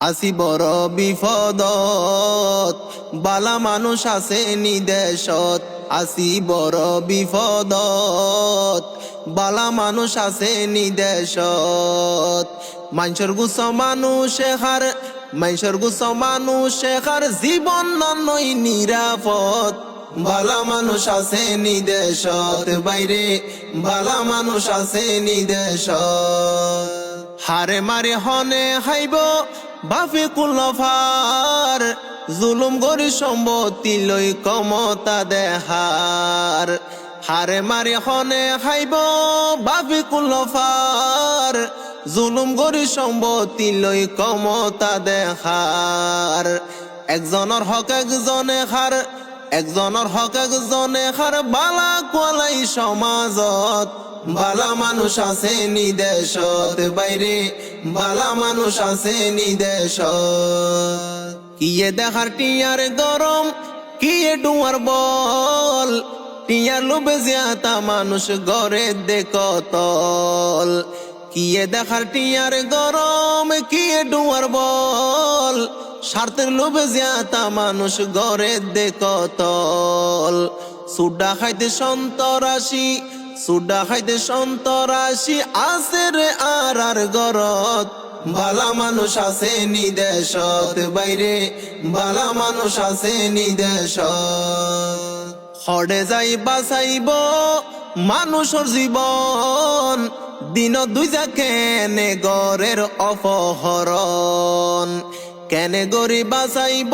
আসি বড় বিপদত, বালা মানুষ আছে নিদেশত। আসি বড় বিপদত, বালা মানুষ আছে নিদেশত। মানুষের গুছ মানুষে হার, মানুষের গুছ মানুষে হার, জীবন নয় নিরাপদ। বালা মানুষ আছে নিদেশত বাইরে, বালা মানুষ আছে নিদেশত। হারে মারে হনে হাইব বাফে কুলফার, জুলুম গরি সম্পত্তি লই ক্ষমতা দেহার। হারে মারে হনে হাইব বাফে কুলফার, জুলুম গরি সম্পত্তি লই ক্ষমতা দেহার। একজনের হক একজনে হার, একজনের হক একজনে হার, বালা কোয়ালাই সমাজত। বালা মানুষ আছে নিদেশত বাইরে, বালা মানুষ আছে নিদেশত। কিয়ে দেখার টিয়ার গরম, কিয়ে ডুয়ার বল, টিয়ার লোভে জিয়াতা মানুষ গড়ে দেখতল। কিয়ে দেখার টিয়ার গরম, কিয়ে ডুয়ার বল, স্বার্থের লোভে জিয়াতা মানুষ গড়ে দেখতল। সুডা খাইতে সন্তরাশি, সুডা খাইতে সন্তরাশি আছে রে আর গরত। বালা মানুষ আছে নিদেশত বাইরে, বালা মানুষ আছে নিদেশত। হড়ে যাই বাঁচাইব মানুষের জীবন, দিন দুই যা কেনে গরের অপহরণ। কেনে গরি বাঁচাইব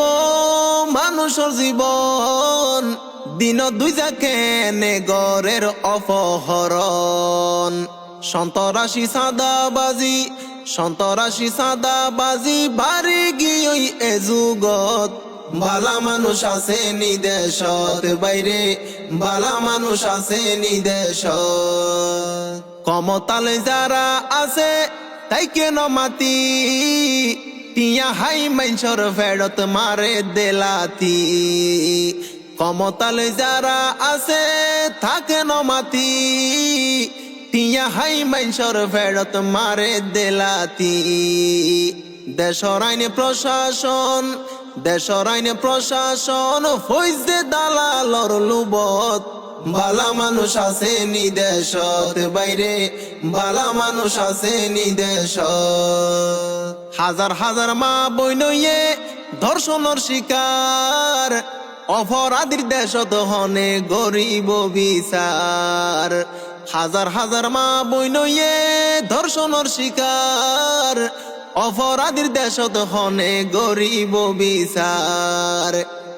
মানুষের জীবন, দিন দুই যা কেনে গরের অপহরণ। সন্তরাশি সাদাবাজি, সন্তরাশি সাদাবাজি বাড়ি গিয়ে এ যুগত। বালা মানুষ আছে নিদেশত বাইরে, বালা মানুষ আছে নিদেশত। ক্ষমতালে যারা আছে তাই কেন মাতি, টিয়া হাই মাইনসর ফেরত মারে দেলাতি। ক্ষমতালে যারা আছে থাকে নমাতি, টিয়া হাই মাইনসর ফেরত মারে দেলাতি। দেশর আইনে প্রশাসন, দেশর আইনে প্রশাসন ফৈজে দালালর লুবত। বালা মানুষ আছে নিদেশত বাইরে, বালা মানুষ আছে নিদেশত। হাজার হাজার মা বইনয়ে ধর্ষণের শিকার, অপরাধীর দেশত হনে গরিব বিচার। হাজার হাজার মা বইনয়ে ধর্ষণের শিকার, অপরাধীর দেশত হনে গরিব বিচার।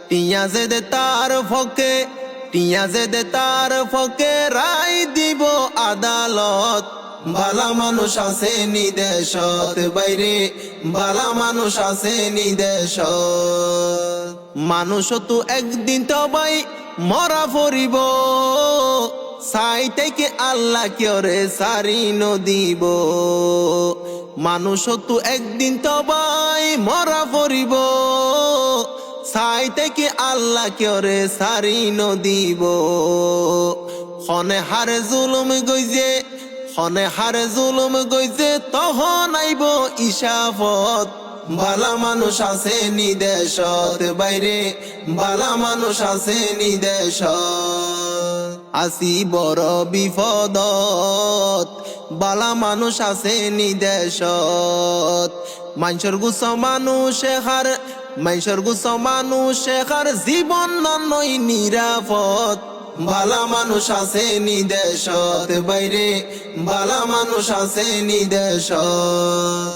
টিয়া যে দে তার ফকে, টিয়া যে দে তার ফকে, রায় দিব আদালত। বালা মানুষ আছে নিদেশত বাইরে, বালা মানুষ আছে নিদেশত। মানুষ তো একদিন তবাই মরা পড়িব, সাই থেকে আল্লাহ কেরে সারি নদিব। মানুষ তো একদিন তবাই মরা পড়িব, সাই থেকে আল্লাহ কেরে সারি নদিব। হনে হারে জুলুম গইজে, হনে হারে জুলুম গইজে, তখন আইব ইসাফত। বালা মানুষ আছে নিদেশত বাইরে, বালা মানুষ আছে নিদেশত। আসি বড় বিপদত, বালা মানুষ আছে নিদেশত। মানুষের গুছ মানুষে হার, মানুষের গুছ মানুষে হার, জীবন নয় নিরাপদ। বালা মানুষ আছে নিদেশত বাইরে, বালা মানুষ আছে নিদেশত।